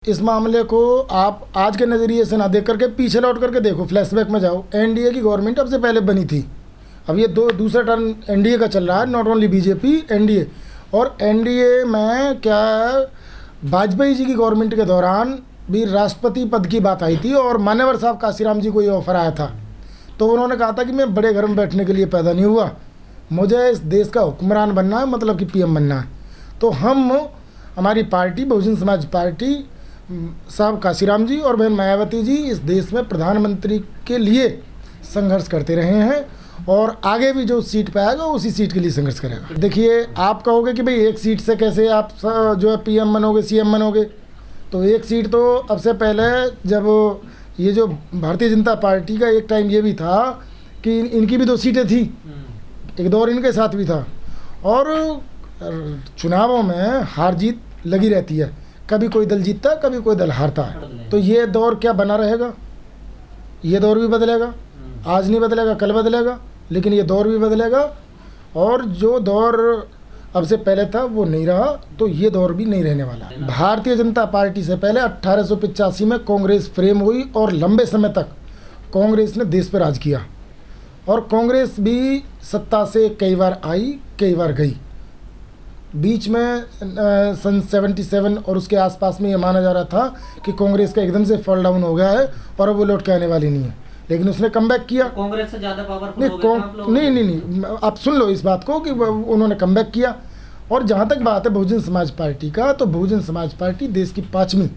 इस मामले को आप आज के नज़रिए से ना देख करके पीछे लौट करके देखो, फ्लैशबैक में जाओ। एनडीए की गवर्नमेंट अब से पहले बनी थी, अब ये दूसरा टर्म एनडीए का चल रहा है, नॉट ओनली बीजेपी, एनडीए। और एनडीए में क्या, वाजपेयी जी की गवर्नमेंट के दौरान भी राष्ट्रपति पद की बात आई थी और मान्यवर साहब काशीराम जी को ये ऑफर आया था, तो उन्होंने कहा था कि मैं बड़े घर में बैठने के लिए पैदा नहीं हुआ, मुझे इस देश का हुक्मरान बनना है, मतलब कि पीएम बनना है। तो हमारी पार्टी बहुजन समाज पार्टी, साहब काशीराम जी और बहन मायावती जी इस देश में प्रधानमंत्री के लिए संघर्ष करते रहे हैं और आगे भी जो सीट पे आएगा उसी सीट के लिए संघर्ष करेगा। देखिए, आप कहोगे कि भाई एक सीट से कैसे आप जो है पीएम बनोगे, सीएम बनोगे, तो एक सीट तो अब से पहले जब ये जो भारतीय जनता पार्टी का एक टाइम ये भी था कि इनकी भी 2 सीटें थी, एक दौर इनके साथ भी था। और चुनावों में हार जीत लगी रहती है, कभी कोई दल जीतता है, कभी कोई दल हारता है। तो ये दौर क्या बना रहेगा, ये दौर भी बदलेगा, आज नहीं बदलेगा कल बदलेगा, लेकिन ये दौर भी बदलेगा। और जो दौर अब से पहले था वो नहीं रहा, तो ये दौर भी नहीं रहने वाला। भारतीय जनता पार्टी से पहले 1885 में कांग्रेस फ्रेम हुई और लंबे समय तक कांग्रेस ने देश पर राज किया और कांग्रेस भी सत्ता से कई बार आई, कई बार गई। बीच में सन 77 और उसके आसपास में ये माना जा रहा था कि कांग्रेस का एकदम से फॉल डाउन हो गया है और अब वो लौट के आने वाली नहीं है, लेकिन उसने कमबैक किया। कांग्रेस से ज़्यादा पावरफुल नहीं, आप सुन लो इस बात को कि उन्होंने कमबैक किया। और जहाँ तक बात है बहुजन समाज पार्टी का, तो बहुजन समाज पार्टी देश की 5वीं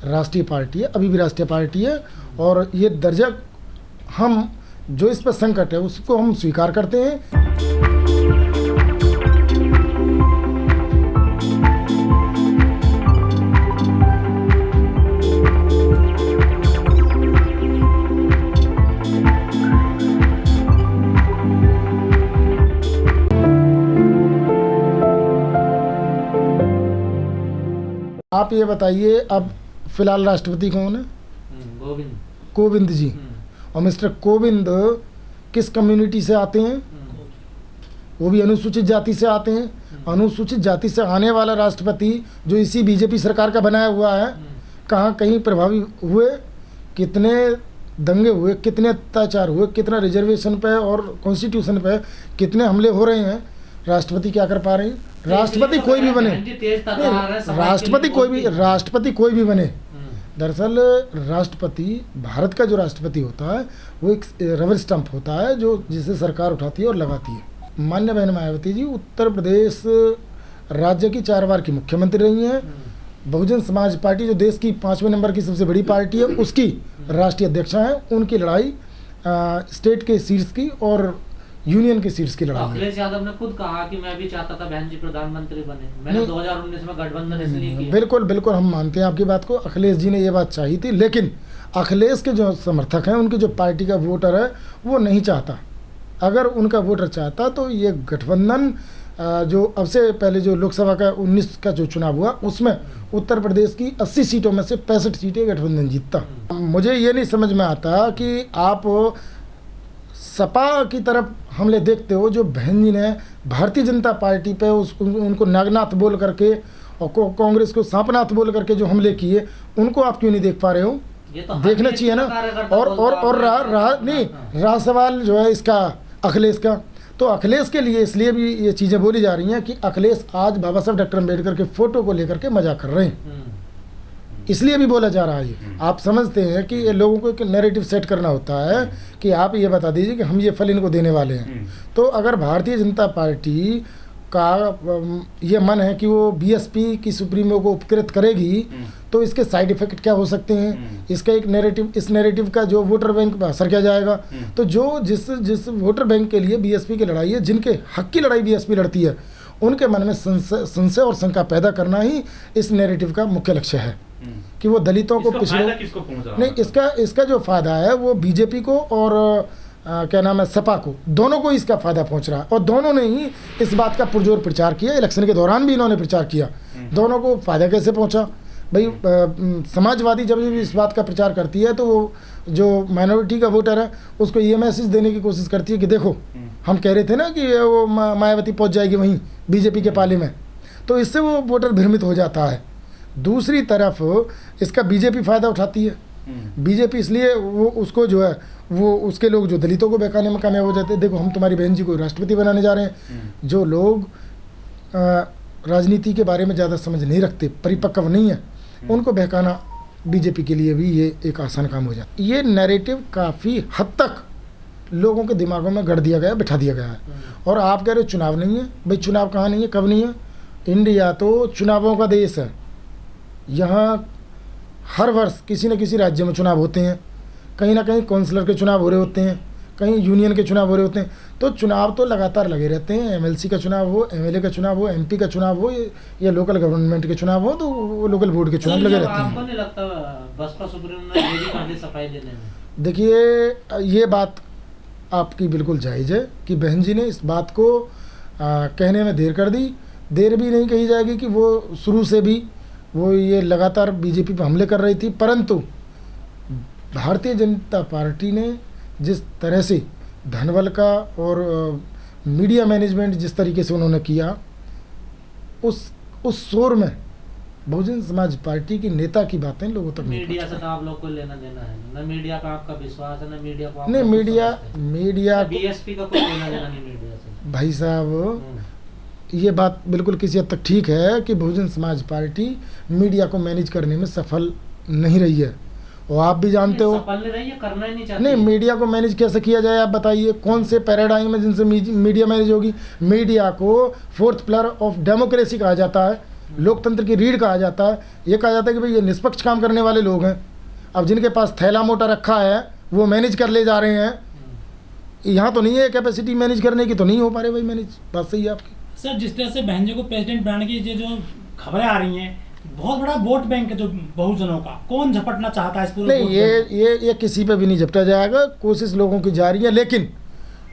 राष्ट्रीय पार्टी है, अभी भी राष्ट्रीय पार्टी है। और ये दर्जा हम जो इस पर संकट है उसको हम स्वीकार करते हैं। आप ये बताइए, अब फिलहाल राष्ट्रपति कौन है? कोविंद जी। और मिस्टर कोविंद किस कम्युनिटी से आते हैं? वो भी अनुसूचित जाति से आते हैं। अनुसूचित जाति से आने वाला राष्ट्रपति जो इसी बीजेपी सरकार का बनाया हुआ है, कहाँ कहीं प्रभावी हुए, कितने दंगे हुए, कितने अत्याचार हुए, कितना रिजर्वेशन पे और कॉन्स्टिट्यूशन पे कितने हमले हो रहे हैं, राष्ट्रपति क्या कर पा रहे हैं? राष्ट्रपति कोई भी बने, राष्ट्रपति कोई भी बने। दरअसल राष्ट्रपति, भारत का जो राष्ट्रपति होता है वो एक रबर स्टंप होता है जो जिसे सरकार उठाती है और लगाती है। माननीय बहन मायावती जी उत्तर प्रदेश राज्य की 4 बार की मुख्यमंत्री रही हैं। बहुजन समाज पार्टी जो देश की 5वें नंबर की सबसे बड़ी पार्टी है, उसकी राष्ट्रीय अध्यक्षा हैं। उनकी लड़ाई स्टेट के सीट्स की और यूनियन की सीट्स की लड़ाई। अखिलेश यादव ने खुद कहा कि मैं भी चाहता था बहन जी प्रधानमंत्री बने, मैंने 2019 में गठबंधन इसलिए किया। बिल्कुल हम मानते हैं आपकी बात को, अखिलेश जी ने ये बात चाही थी, लेकिन अखिलेश के जो समर्थक हैं, उनकी जो पार्टी का वोटर है वो नहीं चाहता। अगर उनका वोटर चाहता तो ये गठबंधन जो अब से पहले जो लोकसभा का 19 का जो चुनाव हुआ उसमें उत्तर प्रदेश की 80 सीटों में से 65 सीटें गठबंधन जीतता। मुझे ये नहीं समझ में आता कि आप सपा की तरफ हमले देखते हो, जो बहन जी ने भारतीय जनता पार्टी पे उनको नागनाथ बोल करके और कांग्रेस को सांपनाथ बोल करके जो हमले किए, उनको आप क्यों नहीं देख पा रहे हो? ये तो देखना चाहिए ना। और रहा सवाल जो है इसका अखिलेश का, तो अखिलेश के लिए इसलिए भी ये चीज़ें बोली जा रही हैं कि अखिलेश आज बाबा साहब डॉक्टर अम्बेडकर के फोटो को लेकर के मजाक कर रहे हैं, इसलिए भी बोला जा रहा है। आप समझते हैं कि ये लोगों को एक नैरेटिव सेट करना होता है कि आप ये बता दीजिए कि हम ये फल इनको देने वाले हैं। तो अगर भारतीय जनता पार्टी का ये मन है कि वो बीएसपी की सुप्रीमो को उपकृत करेगी, तो इसके साइड इफेक्ट क्या हो सकते हैं? इसका एक नैरेटिव, इस नैरेटिव का जो वोटर बैंक पर असर क्या जाएगा? तो जो जिस वोटर बैंक के लिए बीएसपी की लड़ाई है, जिनके हक की लड़ाई बीएसपी लड़ती है, उनके मन में संशय और शंका पैदा करना ही इस नैरेटिव का मुख्य लक्ष्य है कि वो दलितों को पिछड़ों नहीं, इसका जो फायदा है वो बीजेपी को और क्या नाम है सपा को, दोनों को इसका फायदा पहुंच रहा है। और दोनों ने ही इस बात का पुरजोर प्रचार किया, इलेक्शन के दौरान भी इन्होंने प्रचार किया। दोनों को फायदा कैसे पहुंचा भाई? समाजवादी जब भी इस बात का प्रचार करती है तो वो जो माइनॉरिटी का वोटर है उसको ये मैसेज देने की कोशिश करती है कि देखो हम कह रहे थे ना कि वो मायावती पहुंच जाएगी वहीं बीजेपी के पाले में, तो इससे वो वोटर भ्रमित हो जाता है। दूसरी तरफ इसका बीजेपी फ़ायदा उठाती है। बीजेपी इसलिए वो उसको जो है वो उसके लोग जो दलितों को बहकाने में कामयाब हो जाते हैं। देखो हम तुम्हारी बहन जी को राष्ट्रपति बनाने जा रहे हैं। जो लोग राजनीति के बारे में ज़्यादा समझ नहीं रखते, परिपक्व नहीं है, उनको बहकाना बीजेपी के लिए भी ये एक आसान काम हो जाता है। ये नैरेटिव काफ़ी हद तक लोगों के दिमागों में गढ़ दिया गया, बिठा दिया गया है। और आप कह रहे हो चुनाव नहीं है, भाई चुनाव कहाँ नहीं है, कब नहीं है? इंडिया तो चुनावों का देश है। यहाँ हर वर्ष किसी न किसी राज्य में चुनाव होते हैं, कहीं ना कहीं काउंसलर के चुनाव हो रहे होते हैं, कहीं यूनियन के चुनाव हो रहे होते हैं। तो चुनाव तो लगातार लगे रहते हैं। एमएलसी का चुनाव हो, एमएलए का चुनाव हो, एमपी का चुनाव हो या लोकल गवर्नमेंट के चुनाव हो, तो वो लोकल बोर्ड के चुनाव लगे रहते हैं। आपको नहीं लगता बसपा सुप्रीमो ने देरी कर दी सफाई देने में? देखिए ये बात आपकी बिल्कुल जायज़ है कि बहन जी ने इस बात को कहने में देर कर दी। देर भी नहीं कही जाएगी कि वो शुरू से भी वो ये लगातार बीजेपी पर हमले कर रही थी, परंतु भारतीय जनता पार्टी ने जिस तरह से धनबल का और मीडिया मैनेजमेंट जिस तरीके से उन्होंने किया, उस शोर में बहुजन समाज पार्टी की नेता की बातें लोगों तक नहीं मीडिया से तो आप लोग को लेना देना है ना? मीडिया पे आपका विश्वास है ना? मीडिया को नहीं, मीडिया बीएसपी का कोई लेना देना नहीं मीडिया से। भाई साहब ये बात बिल्कुल किसी हद तक ठीक है कि बहुजन समाज पार्टी मीडिया को मैनेज करने में सफल नहीं रही है, और आप भी जानते हो। सफल नहीं रही है, करना ही नहीं चाहती। नहीं, मीडिया को मैनेज कैसे किया जाए आप बताइए? कौन से पैराडाइम है जिनसे मीडिया मैनेज होगी? मीडिया को फोर्थ पिलर ऑफ डेमोक्रेसी कहा जाता है, लोकतंत्र की रीढ़ कहा जाता है। ये कहा जाता है कि भाई ये निष्पक्ष काम करने वाले लोग हैं। अब जिनके पास थैला मोटा रखा है वो मैनेज कर ले जा रहे हैं। यहाँ तो नहीं है कैपेसिटी मैनेज करने की, तो नहीं हो पा रहे भाई मैनेज। बात सही है आपकी। सर, जिस तरह से बहन जी को प्रेसिडेंट बनाने की जो खबरें आ रही हैं, बहुत बड़ा वोट बैंक है जो बहुजनों का, कौन झपटना चाहता है इस पूरे? नहीं, ये किसी पे भी नहीं झपटा जाएगा। कोशिश लोगों की जा रही है, लेकिन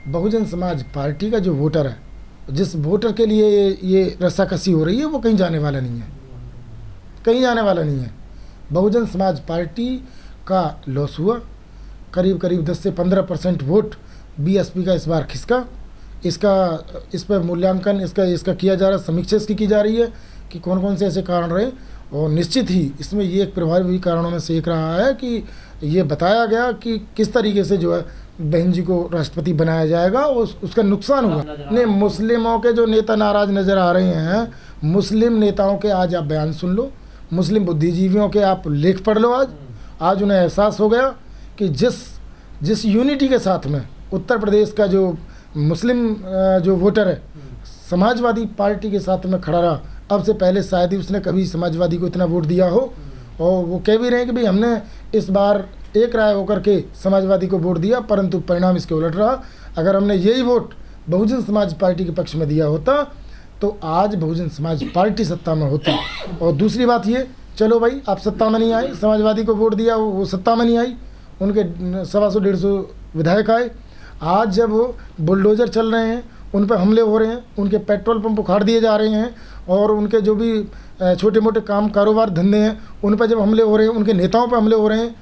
बहुजन समाज पार्टी का जो वोटर है, जिस वोटर के लिए ये रस्साकसी हो रही है, वो कहीं जाने वाला नहीं है, कहीं जाने वाला नहीं है। बहुजन समाज पार्टी का लॉस हुआ, करीब 10 से 15% वोट बीएसपी का इस बार खिसका। इस पर मूल्यांकन इसका किया जा रहा है, समीक्षा इसकी की जा रही है कि कौन कौन से ऐसे कारण रहे, और निश्चित ही इसमें ये एक प्रभावी कारणों में से एक रहा है कि ये बताया गया कि किस तरीके से जो है बहन जी को राष्ट्रपति बनाया जाएगा, और उसका नुकसान हुआ। नहीं, मुस्लिमों के जो नेता नाराज़ नज़र आ रहे हैं, मुस्लिम नेताओं के आज आप बयान सुन लो, मुस्लिम बुद्धिजीवियों के आप लेख पढ़ लो। आज उन्हें एहसास हो गया कि जिस यूनिटी के साथ में उत्तर प्रदेश का जो मुस्लिम जो वोटर है समाजवादी पार्टी के साथ में खड़ा रहा, अब से पहले शायद ही उसने कभी समाजवादी को इतना वोट दिया हो। और वो कह भी रहे हैं कि भाई हमने इस बार एक राय होकर के समाजवादी को वोट दिया, परंतु परिणाम इसके उलट रहा। अगर हमने यही वोट बहुजन समाज पार्टी के पक्ष में दिया होता तो आज बहुजन समाज पार्टी सत्ता में होती। और दूसरी बात ये, चलो भाई आप सत्ता में नहीं आए, समाजवादी को वोट दिया, वो सत्ता में नहीं आई, उनके 125-150 विधायक आए। आज जब बुलडोज़र चल रहे हैं, उन पर हमले हो रहे हैं, उनके पेट्रोल पंप उखाड़ दिए जा रहे हैं, और उनके जो भी छोटे मोटे कारोबार धंधे हैं उन पर जब हमले हो रहे हैं, उनके नेताओं पर हमले हो रहे हैं,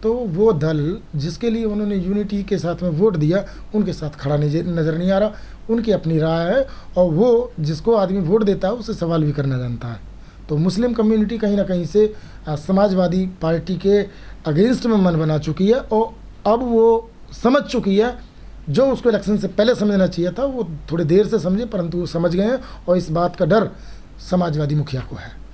तो वो दल जिसके लिए उन्होंने यूनिटी के साथ में वोट दिया, उनके साथ खड़ा नज़र नहीं आ रहा। उनकी अपनी राय है, और वो जिसको आदमी वोट देता है उससे सवाल भी करना जानता है। तो मुस्लिम कम्युनिटी कहीं ना कहीं से समाजवादी पार्टी के अगेंस्ट में मन बना चुकी है, और अब वो समझ चुकी है जो उसको इलेक्शन से पहले समझना चाहिए था। वो थोड़ी देर से समझे, परंतु वो समझ गए हैं, और इस बात का डर समाजवादी मुखिया को है।